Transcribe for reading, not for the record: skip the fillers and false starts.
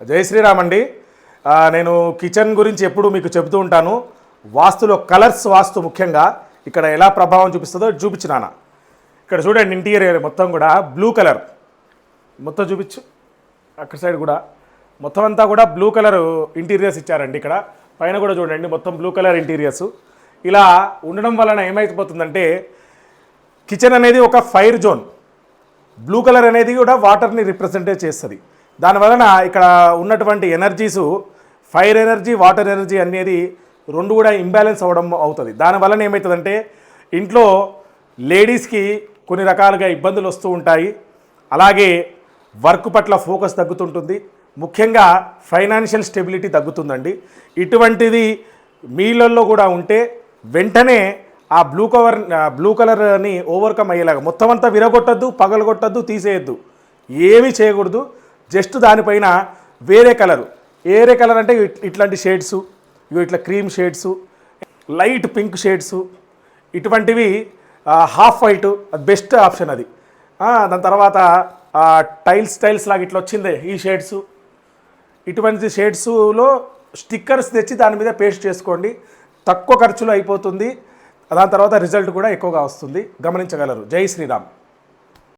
జై శ్రీరామ్ అండి. నేను కిచెన్ గురించి ఎప్పుడు మీకు చెబుతూ ఉంటాను. వాస్తులో కలర్స్, వాస్తు ముఖ్యంగా ఇక్కడ ఎలా ప్రభావం చూపిస్తుందో చూపించినాను. ఇక్కడ చూడండి, ఇంటీరియర్ మొత్తం కూడా బ్లూ కలర్, మొత్తం చూపించు. అక్కడ సైడ్ కూడా మొత్తం అంతా కూడా బ్లూ కలర్ ఇంటీరియర్స్ ఇచ్చారండి. ఇక్కడ పైన కూడా చూడండి, మొత్తం బ్లూ కలర్ ఇంటీరియర్స్. ఇలా ఉండడం వలన ఏమైపోతుందంటే, కిచెన్ అనేది ఒక ఫైర్ జోన్. బ్లూ కలర్ అనేది కూడా వాటర్ని రిప్రజెంటే చేస్తుంది. దానివలన ఇక్కడ ఉన్నటువంటి ఎనర్జీసు, ఫైర్ ఎనర్జీ, వాటర్ ఎనర్జీ అనేది రెండు కూడా ఇంబ్యాలెన్స్ అవ్వడం అవుతుంది. దానివలన ఏమవుతుందంటే, ఇంట్లో లేడీస్కి కొన్ని రకాలుగా ఇబ్బందులు వస్తూ ఉంటాయి. అలాగే వర్క్ పట్ల ఫోకస్ తగ్గుతుంటుంది. ముఖ్యంగా ఫైనాన్షియల్ స్టెబిలిటీ తగ్గుతుందండి. ఇటువంటిది మీళ్ళల్లో కూడా ఉంటే వెంటనే ఆ బ్లూ కలర్ని ఓవర్కమ్ అయ్యేలాగా మొత్తం అంతా విరగొట్టద్దు, పగలగొట్టద్దు, తీసేయద్దు, ఏమీ చేయకూడదు. జస్ట్ దానిపైన వేరే కలరు, వేరే కలర్ అంటే ఇట్లాంటి షేడ్సు, ఇట్లా క్రీమ్ షేడ్సు, లైట్ పింక్ షేడ్సు, ఇటువంటివి హాఫ్ వైట్ బెస్ట్ ఆప్షన్ అది. దాని తర్వాత టైల్స్ లాగా ఇట్లా వచ్చిందే ఈ షేడ్సు, ఇటువంటి షేడ్స్లో స్టిక్కర్స్ తెచ్చి దాని మీద పేస్ట్ చేసుకోండి. తక్కువ ఖర్చులో అయిపోతుంది. దాని తర్వాత రిజల్ట్ కూడా ఎక్కువగా వస్తుంది, గమనించగలరు. జై శ్రీరామ్.